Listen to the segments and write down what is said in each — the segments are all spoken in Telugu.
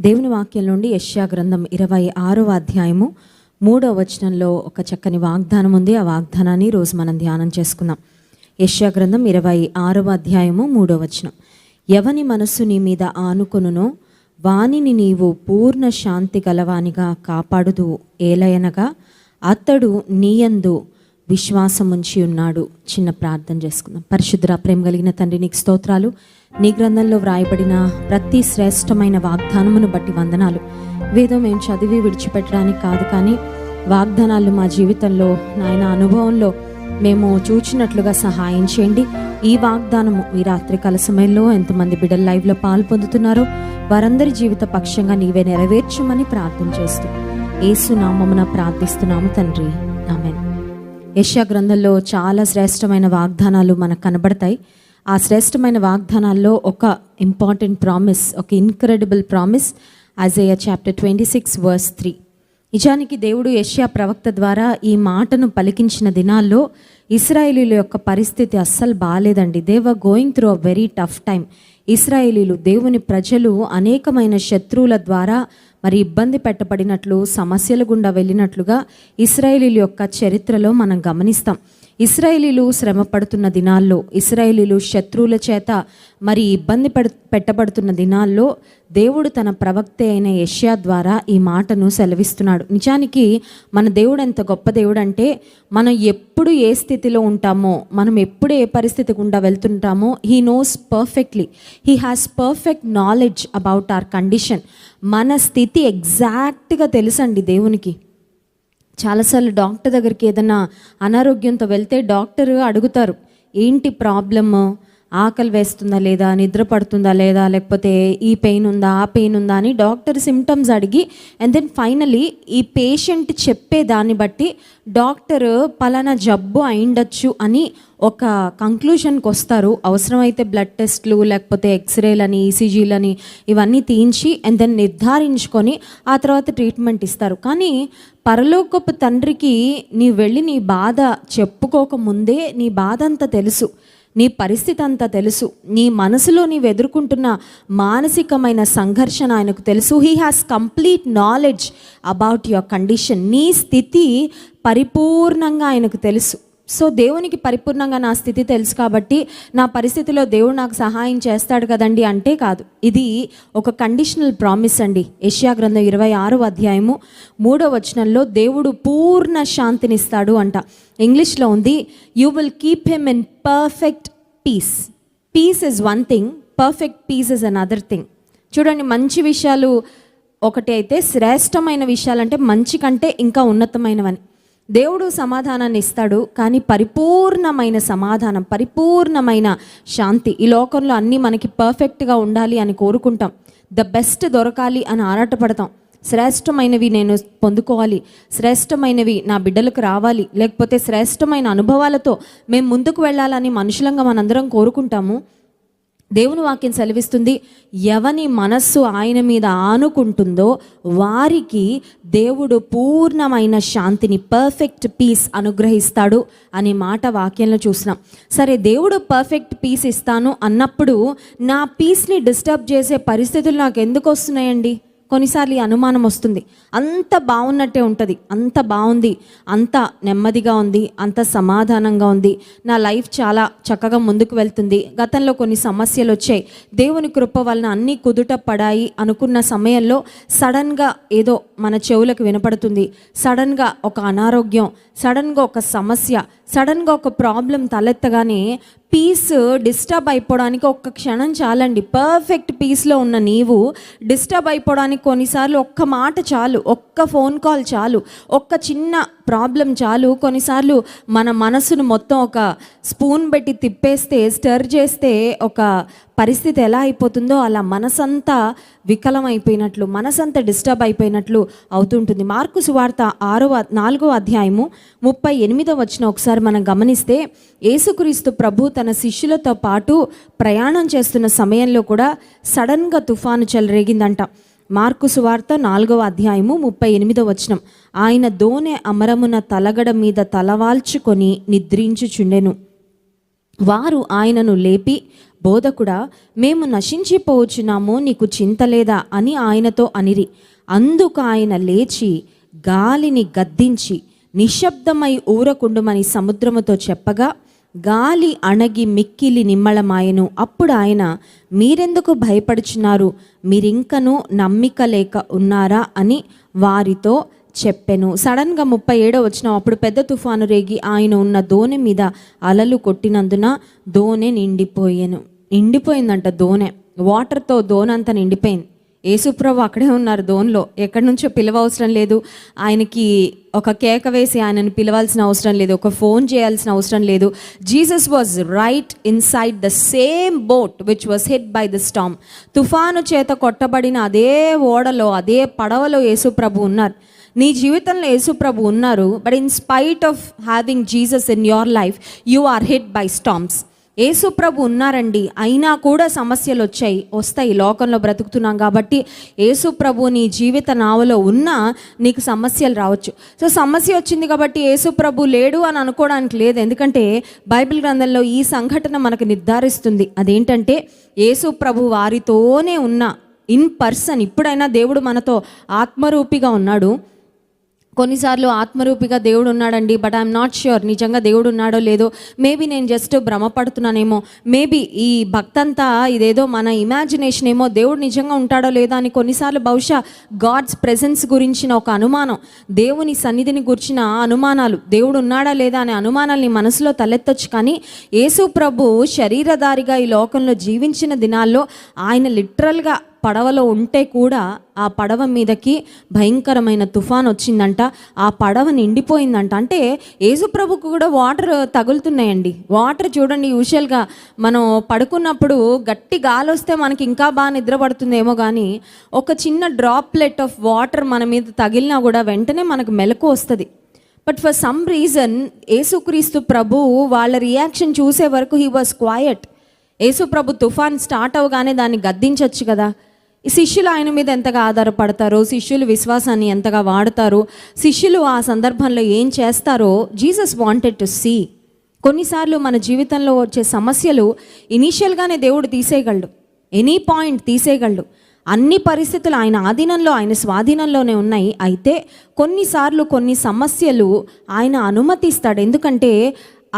దేవుని వాక్యం నుండి యెషయా గ్రంథం 26వ అధ్యాయము 3వ వచనంలో ఒక చక్కని వాగ్దానం ఉంది. ఆ వాగ్దానాన్ని రోజు మనం ధ్యానం చేసుకుందాం. యెషయా గ్రంథం 26వ అధ్యాయము 3వ వచనం. ఎవని మనస్సు నీ మీద ఆనుకొనునో వానిని నీవు పూర్ణ శాంతి గలవానిగా కాపాడుదు. ఏలయనగా అతడు నీయందు విశ్వాసముంచి ఉన్నాడు. చిన్న ప్రార్థన చేసుకుందాం. పరిశుద్ధ ప్రేమ కలిగిన తండ్రి, నీకు స్తోత్రాలు. నీ గ్రంథంలో వ్రాయబడిన ప్రతి శ్రేష్టమైన వాగ్దానమును బట్టి వందనాలు. వేదం మేము చదివి విడిచిపెట్టడానికి కాదు, కానీ వాగ్దానాలు మా జీవితంలో నాయన అనుభవంలో మేము చూచినట్లుగా సహాయం చేయండి. ఈ వాగ్దానము ఈ రాత్రికాల సమయంలో ఎంతమంది బిడ్డలు లైవ్లో పాలు పొందుతున్నారో వారందరి జీవిత పక్షంగా నీవే నెరవేర్చమని ప్రార్థన చేస్తూ యేసు నామమున ప్రార్థిస్తున్నాము తండ్రి, ఆమేన్. యెషయా గ్రంథంలో చాలా శ్రేష్టమైన వాగ్దానాలు మనకు కనబడతాయి. ఆ శ్రేష్టమైన వాగ్దానాల్లో ఒక ఇంపార్టెంట్ ప్రామిస్, ఒక incredible promise, Isaiah chapter 26 verse 3. నిజానికి దేవుడు యెషయా ప్రవక్త ద్వారా ఈ మాటను పలికించిన దినాల్లో ఇశ్రాయేలీల యొక్క పరిస్థితి అస్సలు బాలేదండి. They were going through a very tough time. ఇశ్రాయేలీలు, దేవుని ప్రజలు అనేకమైన శత్రువుల ద్వారా మరి ఇబ్బంది పెట్టబడినట్లు, సమస్యల గుండా వెళ్ళినట్లుగా ఇశ్రాయేలీల యొక్క చరిత్రలో మనం గమనిస్తాం. ఇశ్రాయేలీలు శ్రమ పడుతున్న దినాల్లో, ఇశ్రాయేలీలు శత్రువుల చేత మరి ఇబ్బంది పెట్టబడుతున్న దినాల్లో దేవుడు తన ప్రవక్త అయిన యెషయా ద్వారా ఈ మాటను సెలవిస్తున్నాడు. నిజానికి మన దేవుడు ఎంత గొప్ప దేవుడు అంటే, మనం ఎప్పుడు ఏ స్థితిలో ఉంటామో, మనం ఎప్పుడు ఏ పరిస్థితి గుండా వెళ్తుంటామో he knows perfectly. He has perfect knowledge about our condition. మన స్థితి ఎగ్జాక్ట్గా తెలుసండి దేవునికి. చాలాసార్లు డాక్టర్ దగ్గరికి ఏదైనా అనారోగ్యంతో వెళ్తే డాక్టర్ అడుగుతారు, ఏంటి ప్రాబ్లమ్, ఆకలి వేస్తుందా లేదా, నిద్ర పడుతుందా లేదా, లేకపోతే ఈ పెయిన్ ఉందా, ఆ పెయిన్ ఉందా అని డాక్టర్ సిమ్టమ్స్ అడిగి అండ్ దెన్ ఫైనలీ ఈ పేషెంట్ చెప్పే దాన్ని బట్టి డాక్టర్ పలానా జబ్బు అయిండొచ్చు అని ఒక కంక్లూషన్కి వస్తారు. అవసరమైతే బ్లడ్ టెస్ట్లు, లేకపోతే ఎక్స్రేలని, ఈసీజీలని ఇవన్నీ తీయించి అండ్ దెన్ నిర్ధారించుకొని ఆ తర్వాత ట్రీట్మెంట్ ఇస్తారు. కానీ పరలోకపు తండ్రికి నీ వెళ్ళి నీ బాధ చెప్పుకోకముందే నీ బాధ అంతా తెలుసు, నీ పరిస్థితి అంతా తెలుసు, నీ మనసులో నీవు ఎదుర్కొంటున్న మానసికమైన సంఘర్షణ ఆయనకు తెలుసు. He has complete knowledge about your condition. నీ స్థితి పరిపూర్ణంగా ఆయనకు తెలుసు. సో దేవునికి పరిపూర్ణంగా నా స్థితి తెలుసు కాబట్టి నా పరిస్థితిలో దేవుడు నాకు సహాయం చేస్తాడు కదండి అంటే కాదు. ఇది ఒక కండిషనల్ ప్రామిస్ అండి. యెషయా గ్రంథం 26వ అధ్యాయము 3వ వచనంలో దేవుడు పూర్ణ శాంతినిస్తాడు అంట. ఇంగ్లీష్లో ఉంది, you will keep him in perfect peace. Peace is one thing, perfect peace is another thing. చూడండి, మంచి విషయాలు ఒకటి అయితే, శ్రేష్టమైన విషయాలంటే మంచి కంటే ఇంకా ఉన్నతమైనవని. దేవుడు సమాధానాన్ని ఇస్తాడు, కానీ పరిపూర్ణమైన సమాధానం, పరిపూర్ణమైన శాంతి. ఈ లోకంలో అన్నీ మనకి పర్ఫెక్ట్గా ఉండాలి అని కోరుకుంటాం, ద బెస్ట్ దొరకాలి అని ఆరాటపడతాం. శ్రేష్టమైనవి నేను పొందుకోవాలి, శ్రేష్టమైనవి నా బిడ్డలకు రావాలి, లేకపోతే శ్రేష్టమైన అనుభవాలతో మేము ముందుకు వెళ్ళాలని మనుషులంగా మనందరం కోరుకుంటాము. దేవుని వాక్యం సెలవిస్తుంది, ఎవని మనస్సు ఆయన మీద ఆనుకుంటుందో వారికి దేవుడు పూర్ణమైన శాంతిని, పర్ఫెక్ట్ పీస్ అనుగ్రహిస్తాడు అనే మాట వాక్యంలో చూసినాం. సరే, దేవుడు పర్ఫెక్ట్ పీస్ ఇస్తాను అన్నప్పుడు నా పీస్ని డిస్టర్బ్ చేసే పరిస్థితులు నాకు ఎందుకు వస్తున్నాయండి? కొన్నిసార్లు ఈ అనుమానం వస్తుంది. అంత బాగున్నట్టే ఉంటుంది, అంత బాగుంది, అంత నెమ్మదిగా ఉంది, అంత సమాధానంగా ఉంది, నా లైఫ్ చాలా చక్కగా ముందుకు వెళ్తుంది. గతంలో కొన్ని సమస్యలు వచ్చాయి, దేవుని కృప వలన అన్నీ కుదుట పడాయి అనుకున్న సమయంలో సడన్గా ఏదో మన చెవులకు వినపడుతుంది, సడన్గా ఒక అనారోగ్యం, సడన్గా ఒక సమస్య, సడన్గా ఒక ప్రాబ్లం తలెత్తగానే పీస్ డిస్టర్బ్ అయిపోవడానికి ఒక్క క్షణం చాలండి. పర్ఫెక్ట్ పీస్లో ఉన్న నీవు డిస్టర్బ్ అయిపోవడానికి కొన్నిసార్లు ఒక్క మాట చాలు, ఒక్క ఫోన్ కాల్ చాలు, ఒక్క చిన్న ప్రాబ్లం చాలు. కొన్నిసార్లు మన మనసును మొత్తం ఒక స్పూన్ పెట్టి తిప్పేస్తే, స్టర్ చేస్తే ఒక పరిస్థితి ఎలా అయిపోతుందో అలా మనసంతా వికలమైపోయినట్లు, మనసంతా డిస్టర్బ్ అయిపోయినట్లు అవుతుంటుంది. మార్కు సువార్త 4వ అధ్యాయము 38వ వచనం ఒకసారి మనం గమనిస్తే, యేసుక్రీస్తు ప్రభు తన శిష్యులతో పాటు ప్రయాణం చేస్తున్న సమయంలో కూడా సడన్గా తుఫాను చెలరేగిందంట. మార్కు సువార్త 4వ అధ్యాయము 38వ వచనం, ఆయన దోనె అమరమున తలగడ మీద తలవాల్చుకొని నిద్రించుచుండెను. వారు ఆయనను లేపి బోధకుడా, మేము నశించిపోవచ్చున్నాము, నీకు చింత లేదా అని ఆయనతో అనిరి. అందుకు ఆయన లేచి గాలిని గద్దించి నిశ్శబ్దమై ఊరకుండుమని సముద్రముతో చెప్పగా గాలి అణగి మిక్కిలి నిమ్మళమాయెను. అప్పుడు ఆయన, మీరెందుకు భయపడుచున్నారు, మీరింకనూ నమ్మిక లేక ఉన్నారా అని వారితో చెప్పెను. సడన్గా 37వ వచనం, అప్పుడు పెద్ద తుఫాను రేగి ఆయన ఉన్న దోణి మీద అలలు కొట్టినందున దోణి నిండిపోయిందంట. దోణె వాటర్తో దోణంతా నిండిపోయింది. యేసుప్రభు అక్కడే ఉన్నారు దోన్లో, ఎక్కడి నుంచో పిలవవసరం లేదు, ఆయనకి ఒక కేక వేసి ఆయనను పిలవాల్సిన అవసరం లేదు, ఒక ఫోన్ చేయాల్సిన అవసరం లేదు. Jesus was right inside the same boat which was hit by the storm. తుఫాను చేత కొట్టబడిన అదే ఓడలో, అదే పడవలో యేసుప్రభు ఉన్నారు. నీ జీవితంలో యేసుప్రభు ఉన్నారు. But in spite of having Jesus in your life, you are hit by storms. యేసుప్రభు ఉన్నారండి, అయినా కూడా సమస్యలు వస్తాయి. లోకంలో బ్రతుకుతున్నాం కాబట్టి యేసుప్రభు నీ జీవిత నావలో ఉన్నా నీకు సమస్యలు రావచ్చు. సో సమస్య వచ్చింది కాబట్టి యేసుప్రభు లేడు అని అనుకోవడానికి లేదు. ఎందుకంటే బైబిల్ గ్రంథంలో ఈ సంఘటన మనకు నిర్ధారిస్తుంది. అదేంటంటే యేసుప్రభు వారితోనే ఉన్న ఇన్ పర్సన్. ఇప్పుడైనా దేవుడు మనతో ఆత్మరూపిగా ఉన్నాడు. కొన్నిసార్లు ఆత్మరూపిగా దేవుడు ఉన్నాడండి, బట్ ఐఎమ్ నాట్ ష్యూర్ నిజంగా దేవుడు ఉన్నాడో లేదో. మేబీ నేను జస్ట్ భ్రమపడుతున్నానేమో, మేబీ ఈ భక్తంతా ఇదేదో మన ఇమాజినేషన్ ఏమో, దేవుడు నిజంగా ఉంటాడో లేదో అని కొన్నిసార్లు బహుశా గాడ్స్ ప్రెజెన్స్ గురించిన ఒక అనుమానం, దేవుని సన్నిధిని గురించిన అనుమానాలు, దేవుడు ఉన్నాడా లేదా అనే అనుమానాల్ని మనసులో తలెత్తొచ్చు. కానీ యేసు ప్రభు శరీరధారిగా ఈ లోకంలో జీవించిన దినాల్లో ఆయన లిటరల్గా పడవలో ఉంటే కూడా ఆ పడవ మీదకి భయంకరమైన తుఫాన్ వచ్చిందంట, ఆ పడవ నిండిపోయిందంట. అంటే యేసుప్రభుకు కూడా వాటర్ తగులుతున్నాయండి. వాటర్ చూడండి, యూజువల్గా మనం పడుకున్నప్పుడు గట్టి గాలి వస్తే మనకి ఇంకా బాగా నిద్ర పడుతుందేమో, కానీ ఒక చిన్న డ్రాప్లెట్ ఆఫ్ వాటర్ మన మీద తగిలినా కూడా వెంటనే మనకు మెలకు వస్తుంది. బట్ ఫర్ సమ్ రీజన్ యేసుక్రీస్తు ప్రభు వాళ్ళ రియాక్షన్ చూసే వరకు హీ వాజ్ క్వయట్. యేసు ప్రభు తుఫాన్ స్టార్ట్ అవగానే దాన్ని గద్దించవచ్చు కదా. ఈ శిష్యులు ఆయన మీద ఎంతగా ఆధారపడతారో, శిష్యులు విశ్వాసాన్ని ఎంతగా వాడతారో, శిష్యులు ఆ సందర్భంలో ఏం చేస్తారో జీసస్ వాంటెడ్ టు సీ. కొన్నిసార్లు మన జీవితంలో వచ్చే సమస్యలు ఇనీషియల్గానే దేవుడు తీసేయగలడు, ఎనీ పాయింట్ తీసేయగలడు. అన్ని పరిస్థితులు ఆయన ఆధీనంలో, ఆయన స్వాధీనంలోనే ఉన్నాయి. అయితే కొన్నిసార్లు కొన్ని సమస్యలు ఆయన అనుమతిస్తాడు. ఎందుకంటే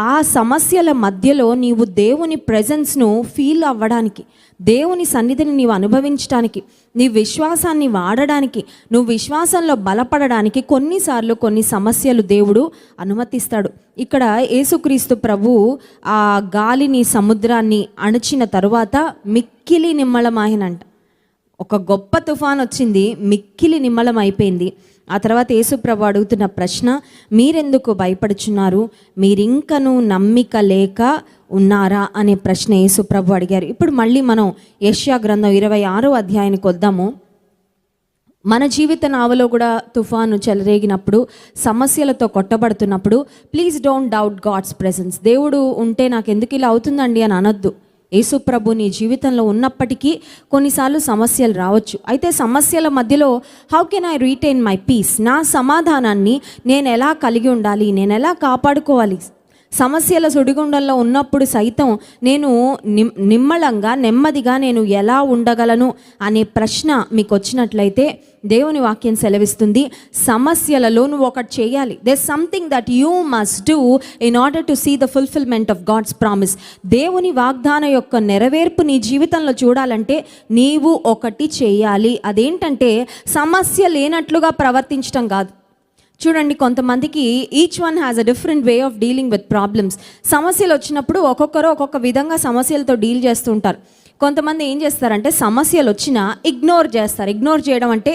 ఆ సమస్యల మధ్యలో నీవు దేవుని ప్రెజెన్స్ను ఫీల్ అవ్వడానికి, దేవుని సన్నిధిని నీవు అనుభవించడానికి, నీ విశ్వాసాన్ని వాడడానికి, నువ్వు విశ్వాసంలో బలపడడానికి కొన్నిసార్లు కొన్ని సమస్యలు దేవుడు అనుమతిస్తాడు. ఇక్కడ యేసుక్రీస్తు ప్రభు ఆ గాలిని, సముద్రాన్ని అణచిన తరువాత మిక్కిలి నిమ్మళమాయనంట. ఒక గొప్ప తుఫాన్ వచ్చింది, మిక్కిలి నిమ్మలం అయిపోయింది. ఆ తర్వాత యేసుప్రభు అడుగుతున్న ప్రశ్న, మీరెందుకు భయపడుచున్నారు, మీరింకనూ నమ్మిక లేక ఉన్నారా అనే ప్రశ్న యేసుప్రభు అడిగారు. ఇప్పుడు మళ్ళీ మనం యెషయా గ్రంథం 26వ అధ్యాయానికి వద్దాము. మన జీవిత నావలో కూడా తుఫాను చెలరేగినప్పుడు, సమస్యలతో కొట్టబడుతున్నప్పుడు, please don't doubt God's presence. దేవుడు ఉంటే నాకు ఎందుకు ఇలా అవుతుందండి అని అనొద్దు. యేసుప్రభు నీ జీవితంలో ఉన్నప్పటికీ కొన్నిసార్లు సమస్యలు రావచ్చు. అయితే సమస్యల మధ్యలో how can I retain my peace, నా సమాధానాన్ని నేను ఎలా కలిగి ఉండాలి, నేను ఎలా కాపాడుకోవాలి, సమస్యల సుడిగుండంలో ఉన్నప్పుడు సైతం నేను నిమ్మళంగా, నెమ్మదిగా నేను ఎలా ఉండగలను అనే ప్రశ్న మీకు వచ్చినట్లయితే దేవుని వాక్యం సెలవిస్తుంది, సమస్యలలో నువ్వు ఒకటి చేయాలి. There something that you must do in order to see the fulfilment of God's promise. దేవుని వాగ్దానం యొక్క నెరవేర్పు నీ జీవితంలో చూడాలంటే నీవు ఒకటి చేయాలి. అదేంటంటే సమస్య లేనట్లుగా ప్రవర్తించడం కాదు. చూడండి, కొంతమందికి each one has a different way of dealing with problems. సమస్యలు వచ్చినప్పుడు ఒక్కొక్కరు ఒక్కొక్క విధంగా సమస్యలతో డీల్ చేస్తూ ఉంటారు. కొంతమంది ఏం చేస్తారంటే సమస్యలు వచ్చినా ఇగ్నోర్ చేస్తారు. ఇగ్నోర్ చేయడం అంటే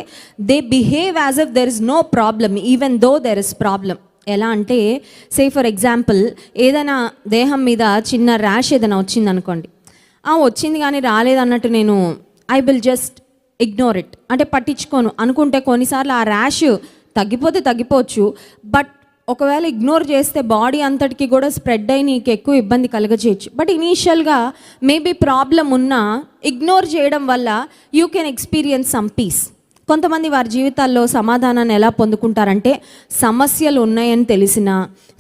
they behave as if there is no problem even though there is problem. ఎలా అంటే సే ఫర్ ఎగ్జాంపుల్, ఏదైనా దేహం మీద చిన్న ర్యాష్ ఏదైనా వచ్చింది అనుకోండి, వచ్చింది కానీ రాలేదన్నట్టు నేను I will just ignore it, అంటే పట్టించుకోను అనుకుంటే కొన్నిసార్లు ఆ ర్యాష్ తగ్గిపోవచ్చు. బట్ ఒకవేళ ఇగ్నోర్ చేస్తే బాడీ అంతటికి కూడా స్ప్రెడ్ అయి నీకు ఎక్కువ ఇబ్బంది కలగజేయచ్చు. బట్ ఇనీషియల్గా మేబీ ప్రాబ్లం ఉన్నా ఇగ్నోర్ చేయడం వల్ల you can experience some piece. కొంతమంది వారి జీవితాల్లో సమాధానాన్ని ఎలా పొందుకుంటారంటే, సమస్యలు ఉన్నాయని తెలిసినా,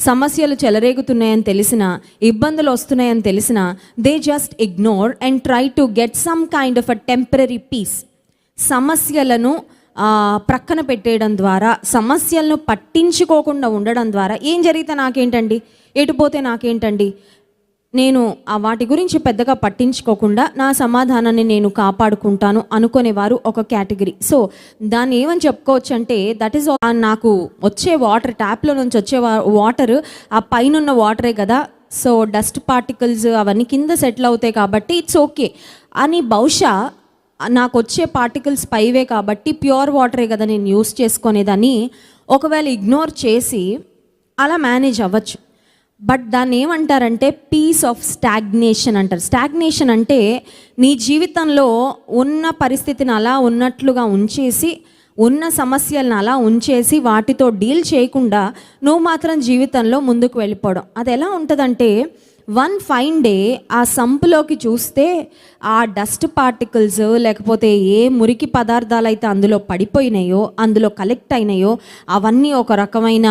సమస్యలు చెలరేగుతున్నాయని తెలిసినా, ఇబ్బందులు వస్తున్నాయని తెలిసినా, they just ignore and try to get some kind of a temporary peace. సమస్యలను ప్రక్కన పెట్టేయడం ద్వారా, సమస్యలను పట్టించుకోకుండా ఉండడం ద్వారా ఏం జరిగితే నాకేంటండి, ఎటుపోతే నాకేంటండి, నేను వాటి గురించి పెద్దగా పట్టించుకోకుండా నా సమాధానాన్ని నేను కాపాడుకుంటాను అనుకునేవారు ఒక కేటగిరీ. సో దాన్ని ఏమని చెప్పుకోవచ్చు అంటే, దట్ ఈస్ నాకు వచ్చే వాటర్, ట్యాప్లో నుంచి వచ్చే వాటర్ ఆ పైన వాటరే కదా, సో డస్ట్ పార్టికల్స్ అవన్నీ కింద సెటిల్ అవుతాయి కాబట్టి ఇట్స్ ఓకే అని, బహుశా నాకు వచ్చే పార్టికల్స్ పైవే కాబట్టి ప్యూర్ వాటరే కదా నేను యూస్ చేసుకునేదని ఒకవేళ ఇగ్నోర్ చేసి అలా మేనేజ్ అవ్వచ్చు. బట్ దాన్ని ఏమంటారంటే పీస్ ఆఫ్ స్టాగ్నేషన్ అంటారు. స్టాగ్నేషన్ అంటే నీ జీవితంలో ఉన్న పరిస్థితిని అలా ఉన్నట్లుగా ఉంచేసి, ఉన్న సమస్యలను అలా ఉంచేసి వాటితో డీల్ చేయకుండా నువ్వు మాత్రం జీవితంలో ముందుకు వెళ్ళిపోవడం. అది ఎలా ఉంటుందంటే, వన్ ఫైన్ డే ఆ సంపులోకి చూస్తే ఆ డస్ట్ పార్టికల్స్ లేకపోతే ఏ మురికి పదార్థాలు అయితే అందులో పడిపోయినాయో, అందులో కలెక్ట్ అయినాయో, అవన్నీ ఒక రకమైన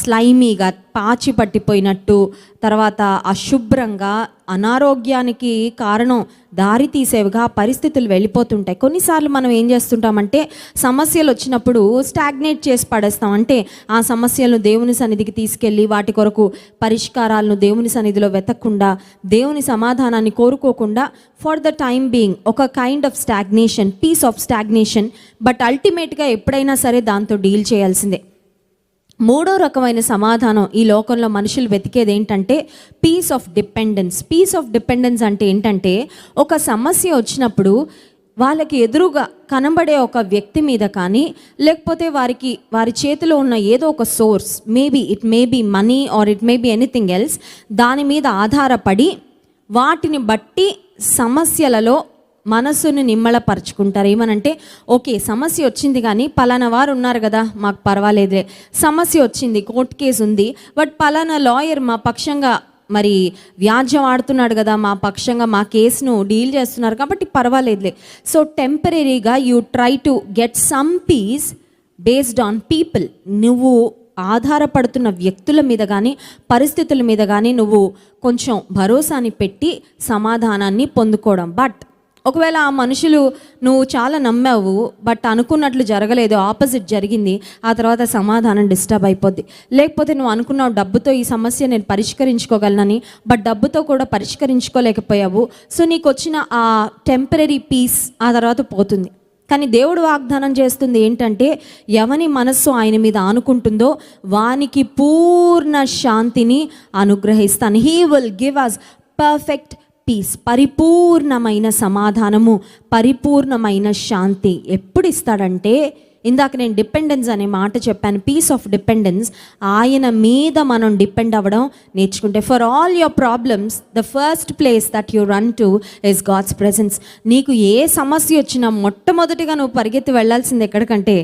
స్లైమీగా పాచి పట్టిపోయినట్టు, తర్వాత అశుభ్రంగా, అనారోగ్యానికి కారణం దారి తీసేవిగా పరిస్థితులు వెళ్ళిపోతుంటాయి. కొన్నిసార్లు మనం ఏం చేస్తుంటామంటే, సమస్యలు వచ్చినప్పుడు స్టాగ్నేట్ చేసి పడేస్తాం. అంటే ఆ సమస్యలను దేవుని సన్నిధికి తీసుకెళ్ళి వాటి కొరకు పరిష్కారాలను దేవుని సన్నిధిలో వెతకకుండా, దేవుని సమాధానాన్ని కోరుకోకుండా, ఫర్ ద టైమ్ బీయింగ్ ఒక kind of stagnation, peace of stagnation. But అల్టిమేట్గా ఎప్పుడైనా సరే దాంతో డీల్ చేయాల్సిందే. మూడో రకమైన సమాధానం ఈ లోకంలో మనుషులు వెతికేది ఏంటంటే peace of dependence. Peace of dependence అంటే ఏంటంటే, ఒక సమస్య వచ్చినప్పుడు వాళ్ళకి ఎదురుగా కనబడే ఒక వ్యక్తి మీద కానీ, లేకపోతే వారి చేతిలో ఉన్న ఏదో ఒక source, it may be money or it may be anything else, దాని మీద ఆధారపడి వాటిని బట్టి సమస్యలలో మనసును నిమ్మళపరుచుకుంటారు. ఏమనంటే, ఓకే సమస్య వచ్చింది కానీ పలానా వారు ఉన్నారు కదా, మాకు పర్వాలేదులే. సమస్య వచ్చింది, కోర్టు కేసు ఉంది, బట్ పలానా లాయర్ మా పక్షంగా మరి వ్యాజ్యం ఆడుతున్నాడు కదా, మా పక్షంగా మా కేసును డీల్ చేస్తున్నారు కాబట్టి పర్వాలేదులే. సో టెంపరీగా you try to get some piece based on people. నువ్వు ఆధారపడుతున్న వ్యక్తుల మీద కానీ, పరిస్థితుల మీద కానీ నువ్వు కొంచెం భరోసాని పెట్టి సమాధానాన్ని పొందుకోవడం. బట్ ఒకవేళ ఆ మనుషులు నువ్వు చాలా నమ్మావు, బట్ అనుకున్నట్లు జరగలేదు, ఆపోజిట్ జరిగింది, ఆ తర్వాత సమాధానం డిస్టర్బ్ అయిపోద్ది. లేకపోతే నువ్వు అనుకున్నావు డబ్బుతో ఈ సమస్య నేను పరిష్కరించుకోగలనని, బట్ డబ్బుతో కూడా పరిష్కరించుకోలేకపోయావు. సో నీకు వచ్చిన ఆ టెంపరరీ పీస్ ఆ తర్వాత పోతుంది. కానీ దేవుడు వాగ్దానం చేస్తుంది ఏంటంటే, ఎవని మనస్సు ఆయన మీద ఆనుకుంటుందో వానికి పూర్ణ శాంతిని అనుగ్రహిస్తాను. He will give us perfect peace. పరిపూర్ణమైన సమాధానము, పరిపూర్ణమైన శాంతి ఎప్పుడు ఇస్తాడంటే, ఇందాక నేను డిపెండెన్స్ అనే మాట చెప్పాను, పీస్ ఆఫ్ డిపెండెన్స్. ఆయన మీద మనం డిపెండ్ అవ్వడం నేర్చుకుంటే, for all your problems the first place that you run to is God's presence. నీకు ఏ సమస్య వచ్చినా మొట్టమొదటిగా నువ్వు పరిగెత్తి వెళ్ళాల్సింది ఎక్కడికంటే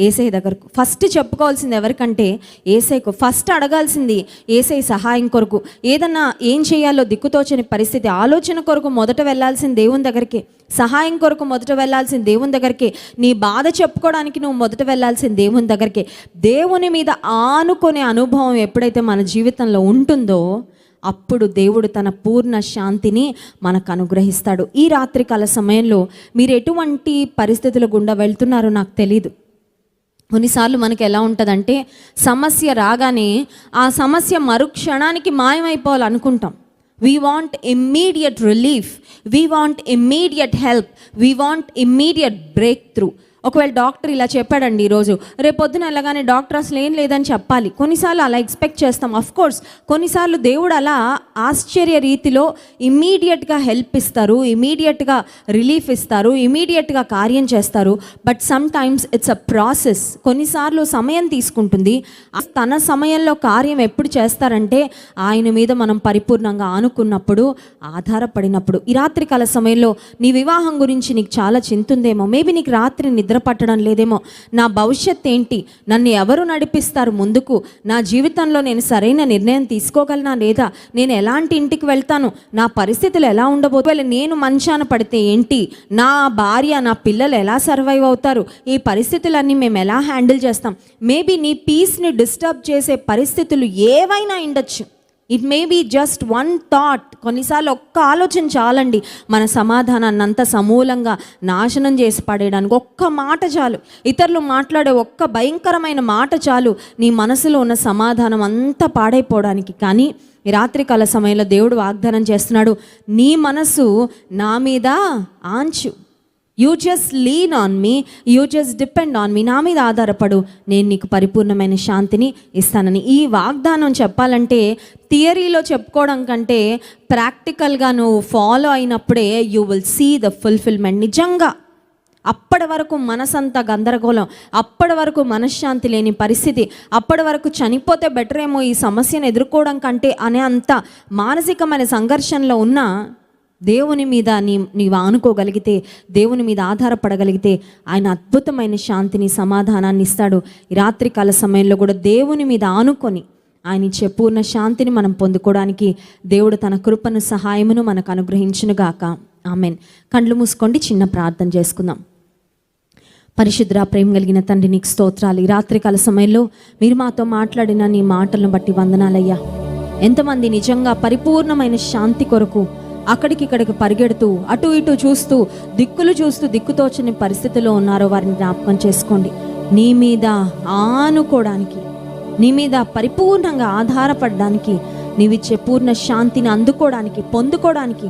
యేసయ్య దగ్గరకు. ఫస్ట్ చెప్పుకోవాల్సింది ఎవరికంటే యేసయ్యకు. ఫస్ట్ అడగాల్సింది యేసయ్య సహాయం కొరకు. ఏదన్నా ఏం చేయాలో దిక్కుతోచని పరిస్థితి, ఆలోచన కొరకు మొదట వెళ్ళాల్సింది దేవుని దగ్గరికి. సహాయం కొరకు మొదట వెళ్ళాల్సిన దేవుని దగ్గరికి. నీ బాధ చెప్పుకోవడానికి నువ్వు మొదట వెళ్ళాల్సిన దేవుని దగ్గరికి. దేవుని మీద ఆనుకునే అనుభవం ఎప్పుడైతే మన జీవితంలో ఉంటుందో అప్పుడు దేవుడు తన పూర్ణ శాంతిని మనకు అనుగ్రహిస్తాడు. ఈ రాత్రికాల సమయంలో మీరు ఎటువంటి పరిస్థితుల గుండా వెళ్తున్నారో నాకు తెలీదు. కొన్నిసార్లు మనకి ఎలా ఉంటుందంటే, సమస్య రాగానే ఆ సమస్య మరుక్షణానికి మాయమైపోవాలనుకుంటాం. We want immediate relief. We want immediate help. We want immediate breakthrough. ఒకవేళ డాక్టర్ ఇలా చెప్పాడండి ఈరోజు, రేపొద్దున వెళ్ళగానే డాక్టర్ అసలు ఏం లేదని చెప్పాలి. కొన్నిసార్లు అలా ఎక్స్పెక్ట్ చేస్తాం. అఫ్ కోర్స్ కొన్నిసార్లు దేవుడు అలా ఆశ్చర్య రీతిలో ఇమ్మీడియట్గా హెల్ప్ ఇస్తారు, ఇమీడియట్గా రిలీఫ్ ఇస్తారు, ఇమీడియట్గా కార్యం చేస్తారు. But some times it's a process. కొన్నిసార్లు సమయం తీసుకుంటుంది. తన సమయంలో కార్యం ఎప్పుడు చేస్తారంటే ఆయన మీద మనం పరిపూర్ణంగా ఆనుకున్నప్పుడు, ఆధారపడినప్పుడు. ఈ రాత్రికాల సమయంలో నీ వివాహం గురించి నీకు చాలా చింత ఉందేమో. మేబీ నీకు రాత్రి నిద్ర నిద్ర పట్టడం లేదేమో, నా భవిష్యత్ ఏంటి, నన్ను ఎవరు నడిపిస్తారు ముందుకు, నా జీవితంలో నేను సరైన నిర్ణయం తీసుకోగలనా లేదా, నేను ఎలాంటి ఇంటికి వెళ్తాను, నా పరిస్థితులు ఎలా ఉండబోతు, నేను మంచాన పడితే ఏంటి, నా భార్య నా పిల్లలు ఎలా సర్వైవ్ అవుతారు, ఈ పరిస్థితులన్నీ మేము ఎలా హ్యాండిల్ చేస్తాం. మేబీ నీ పీస్ని డిస్టర్బ్ చేసే పరిస్థితులు ఏవైనా ఉండొచ్చు. It may be just one thought. కొన్నిసార్లు ఒక్క ఆలోచన చాలండి మన సమాధానాన్ని అంతా సమూలంగా నాశనం చేసి పడేయడానికి. ఒక్క మాట చాలు, ఇతరులు మాట్లాడే ఒక్క భయంకరమైన మాట చాలు నీ మనసులో ఉన్న సమాధానం అంతా పాడైపోవడానికి. కానీ ఈ రాత్రికాల సమయంలో దేవుడు వాగ్దానం చేస్తున్నాడు, నీ మనసు నా మీద ఆంచు, you just lean on me, you just depend on me, నా మీద ఆధారపడు, నేను నీకు పరిపూర్ణమైన శాంతిని ఇస్తానని. ఈ వాగ్దానం చెప్పాలంటే థియరీలో చెప్పుకోవడం కంటే ప్రాక్టికల్గా నువ్వు ఫాలో అయినప్పుడే you will see the fulfilment. నిజంగా అప్పటి వరకు మనసంతా గందరగోళం, అప్పటి వరకు మనశ్శాంతి లేని పరిస్థితి, అప్పటి వరకు చనిపోతే బెటర్ ఏమో ఈ సమస్యను ఎదుర్కోవడం కంటే అనే అంత మానసికమైన సంఘర్షణలో ఉన్న దేవుని మీద నీవు ఆనుకోగలిగితే, దేవుని మీద ఆధారపడగలిగితే ఆయన అద్భుతమైన శాంతిని, సమాధానాన్ని ఇస్తాడు. ఈ రాత్రికాల సమయంలో కూడా దేవుని మీద ఆనుకొని ఆయన ఇచ్చే పూర్ణ శాంతిని మనం పొందుకోవడానికి దేవుడు తన కృపను, సహాయమును మనకు అనుగ్రహించునుగాక. ఆమెన్. కళ్ళు మూసుకోండి, చిన్న ప్రార్థన చేసుకుందాం. పరిశుద్ధ ప్రేమ కలిగిన తండ్రి, నీకు స్తోత్రాలు. ఈ రాత్రికాల సమయంలో మీరు మాతో మాట్లాడిన నీ మాటలను బట్టి వందనాలయ్యా. ఎంతమంది నిజంగా పరిపూర్ణమైన శాంతి కొరకు అక్కడికిక్కడికి పరిగెడుతూ అటు ఇటు చూస్తూ దిక్కులు చూస్తూ దిక్కుతోచని పరిస్థితిలో ఉన్నారో వారిని జ్ఞాపకం చేసుకోండి. నీ మీద ఆనుకోవడానికి, నీ మీద పరిపూర్ణంగా ఆధారపడడానికి, నీవిచ్చే పూర్ణ శాంతిని అందుకోవడానికి, పొందుకోవడానికి,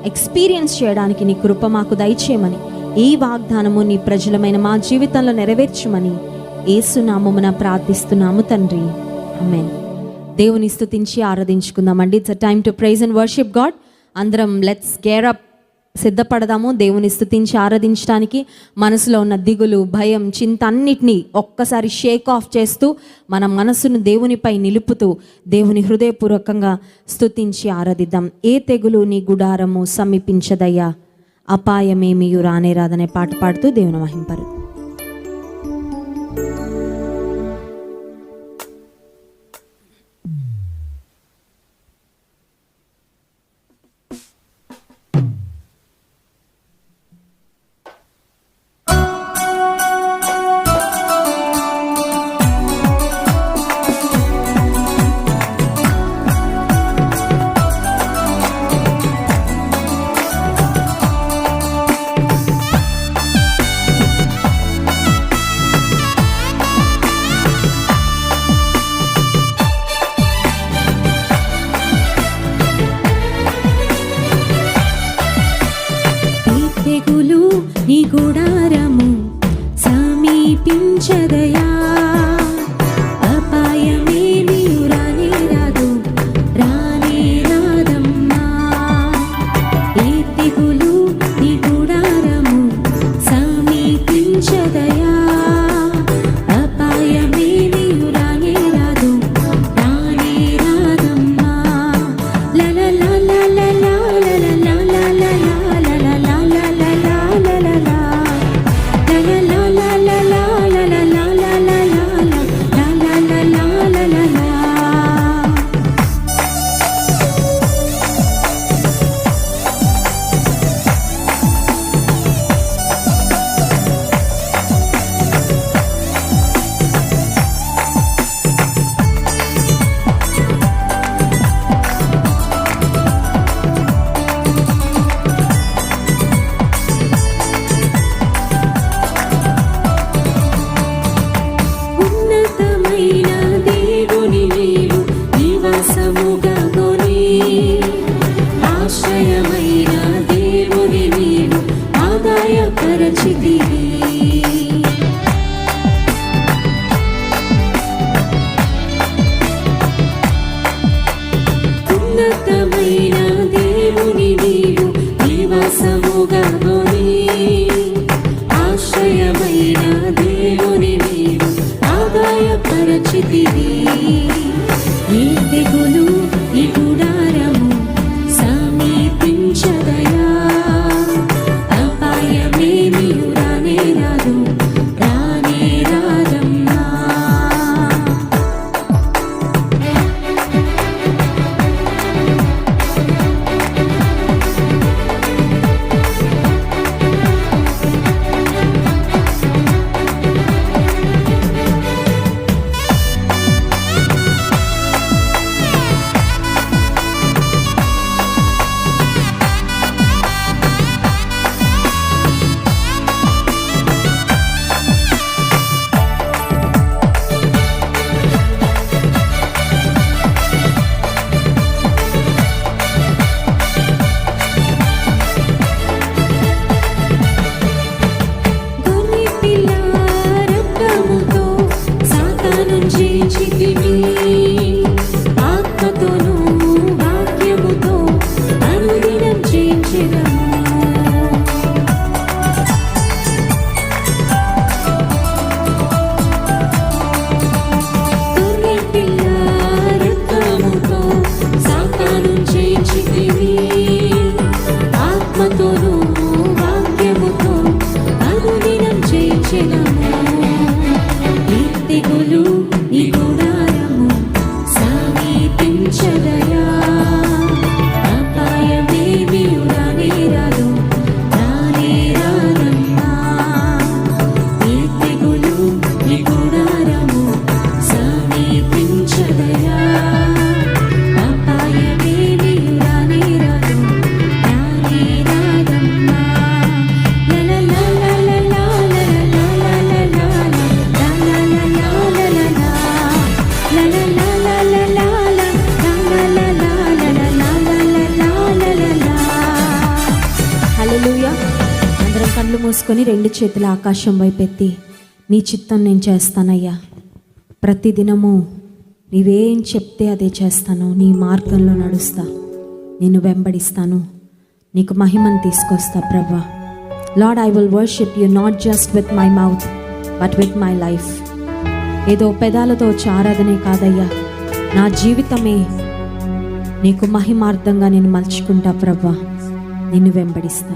ఎక్స్పీరియన్స్ చేయడానికి నీ కృప మాకు దయచేయమని, ఈ వాగ్దానము నీ ప్రజలమైన మా జీవితంలో నెరవేర్చమని యేసు నామమున ప్రార్థిస్తున్నాము తండ్రి. ఆమేన్. దేవుని స్తుతించి ఆరాధించుకుందామండి. It's a time to praise and worship God. అందరం లెట్స్ గేర్ అప్, సిద్ధపడదాము దేవుని స్తుతించి ఆరాధించడానికి. మనసులో ఉన్న దిగులు, భయం, చింత అన్నిటినీ ఒక్కసారి షేక్ ఆఫ్ చేస్తూ మన మనసును దేవునిపై నిలుపుతూ దేవుని హృదయపూర్వకంగా స్తుతించి ఆరాధిద్దాం. ఏ తెగులు నీ గుడారము సమీపించదయ్యా, అపాయమేమీ రానే రాదనే పాట పాడుతూ దేవుని మహింపరు. నీ గుడారము సమీపించదయా, అపాయమేమీ రానే రాదు, రానే రాదమ్మా. ఏ తెగులు నీ గుడారము సమీపించదయా, అపాయమేమీ రానే రాదు, రానే రాదమ్మా. లలలా లలలా లలలా లలలా చేర్చితివి ఆత్మతోను వాక్యముతో అనుదినం చేర్చెదము ఆత్మతోను వాక్యముతో అనుదినం చేర్చెదము తెగులు నీ గుడారము సమీపించదయా అపాయమేమియు రానే రాదు రానే రాదమ్మా ఈ తెగులు నీ గుడారము సమీపించదయా అపాయమేమియు రానే రాదు రానే రాదమ్మా హల్లెలూయా. అందరం కళ్ళు మూసుకొని రెండు చేతుల ఆకాశం వైపు ఎత్తి నీ చిత్తం నేను చేస్తానయ్యా, ప్రతిదినము నీవేం చెప్తే అదే చేస్తాను, నీ మార్గంలో నడుస్తా, నిన్ను వెంబడిస్తాను, నీకు మహిమను తీసుకొస్తా ప్రభా. Lord, I will worship you not just with my mouth but with my life. ఏదో పెదాలతో వచ్చే ఆరాధనే కాదయ్యా, నా జీవితమే నీకు మహిమార్థంగా నేను మలుచుకుంటా ప్రభా, నిన్ను వెంబడిస్తా.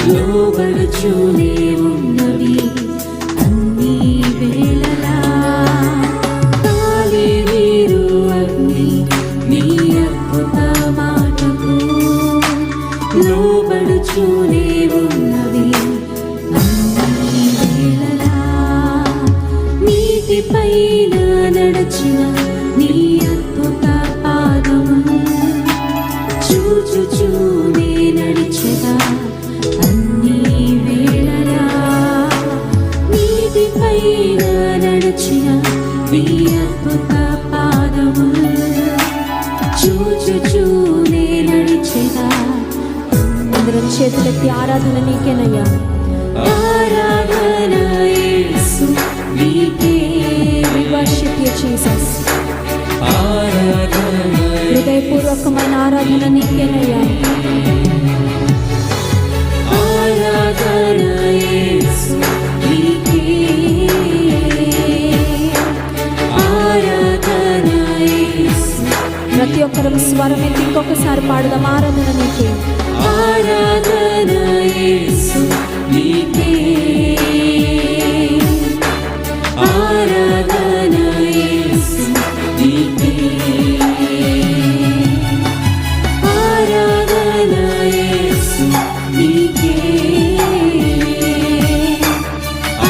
లోబడుచూనే ఉన్నవి అన్ని వేళలా గాలి నీరు అగ్ని నీ అద్భుత మాటకు లోబడుచూనే ఉన్నవి అన్ని వేళలా నీటిపైన నడచిన నీ అద్భుత పాదము చూచుచూనే నడిచెదా అన్ని వేళలా నీటిపైన నడిచిన నీ అద్భుత పాదములు చూచుచూనే నడిచెదా. అందరం చేతులెత్తి ఆరాధన నీకేనయ్యా. ఆరాధన యేసు నీకే. We worship you, Jesus. హృదయపూర్వకమైన ఆరాధన నీకేనయ్యా. ఆరాధన యేసు నీకే. ఆరాధన యేసు. ప్రతి ఒక్కరు స్వరం ఎత్తి ఇంకొకసారి పాడదాం. ఆరాధన నీకే. ఆరాధన యేసు నీకే. ఆరాధన యేసు నీకే. ఆరాధన యేసు నీకే.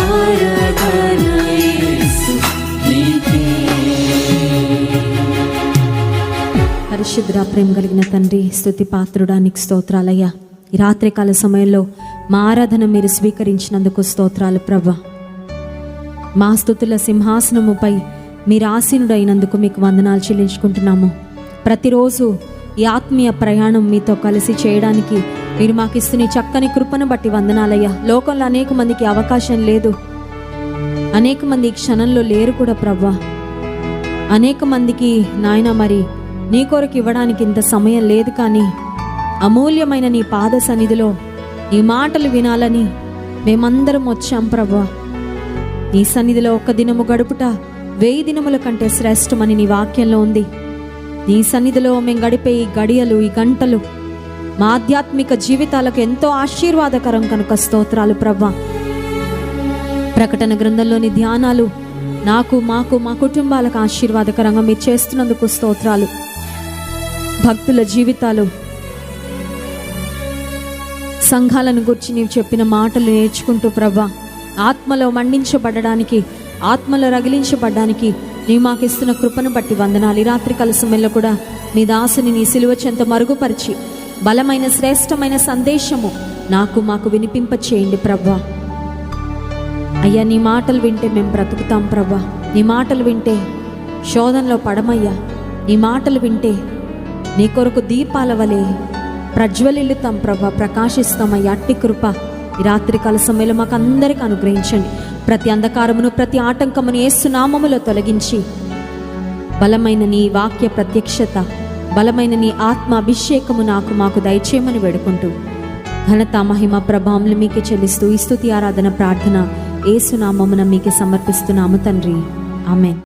ఆరాధన యేసు నీకే. పరిశుద్ధ ప్రేమ కలిగిన తండ్రి, స్తుతి పాత్రుడానికి స్తోత్రాలయ్యా. ఈ రాత్రికాల సమయంలో మా ఆరాధన మీరు స్వీకరించినందుకు స్తోత్రాలు ప్రభా. మా స్తుతుల సింహాసనముపై మీరు ఆసీనుడైనందుకు మీకు వందనాలు చెల్లించుకుంటున్నాము. ప్రతిరోజు ఈ ఆత్మీయ ప్రయాణం మీతో కలిసి చేయడానికి మీరు మాకు ఇస్తున్న ఈ చక్కని కృపను బట్టి వందనాలయ్యా. లోకంలో అనేక మందికి అవకాశం లేదు, అనేక మంది ఈ క్షణంలో లేరు కూడా ప్రభా. అనేక మందికి నాయన మరి నీ కొరకు ఇవ్వడానికి ఇంత సమయం లేదు, కానీ అమూల్యమైన నీ పాద సన్నిధిలో నీ మాటలు వినాలని మేమందరం వచ్చాం ప్రభా. నీ సన్నిధిలో ఒక్క దినము గడుపుట 1000 దినముల కంటే శ్రేష్టమని నీ వాక్యంలో ఉంది. నీ సన్నిధిలో మేము గడిపే ఈ గడియలు, ఈ గంటలు మా ఆధ్యాత్మిక జీవితాలకు ఎంతో ఆశీర్వాదకరం కనుక స్తోత్రాలు ప్రభా. ప్రకటన గ్రంథంలోని ధ్యానాలు మాకు మా కుటుంబాలకు ఆశీర్వాదకరంగా మీరు చేస్తున్నందుకు స్తోత్రాలు. భక్తుల జీవితాలు, సంఘాలను గురించి నీవు చెప్పిన మాటలు నేర్చుకుంటూ ప్రభా ఆత్మలో మండించబడడానికి, ఆత్మలో రగిలించబడడానికి నీవు మాకు ఇస్తున్న కృపను బట్టి వందనాలు. ఈ రాత్రికాల సమయంలో కూడా మీ దాసుని నీ సిలువ చెంత మరుగుపరిచి బలమైన శ్రేష్టమైన సందేశము మాకు వినిపింప చేయండి ప్రభా. అయ్యా, నీ మాటలు వింటే మేము బ్రతుకుతాం ప్రభా. నీ మాటలు వింటే శోధనలో పడమయ్యా. నీ మాటలు వింటే నీ కొరకు దీపాల వలె ప్రజ్వలిల్లుతాం ప్రభా, ప్రకాశిస్తామయ్యా. అట్టి కృప ఈ రాత్రికాల సమయంలో మాకు అందరికీ అనుగ్రహించండి. ప్రతి అంధకారమును, ప్రతి ఆటంకమును యేసు నామములో తొలగించి బలమైన నీ వాక్య ప్రత్యక్షత, బలమైన నీ ఆత్మ అభిషేకము మాకు దయచేయమని వేడుకుంటూ ఘనత మహిమ ప్రభావములు మీకే చెల్లిస్తూ ఈ స్తుతి ఆరాధన ప్రార్థన యేసు నామమున మీకే సమర్పిస్తున్నాము తండ్రి. ఆమేన్.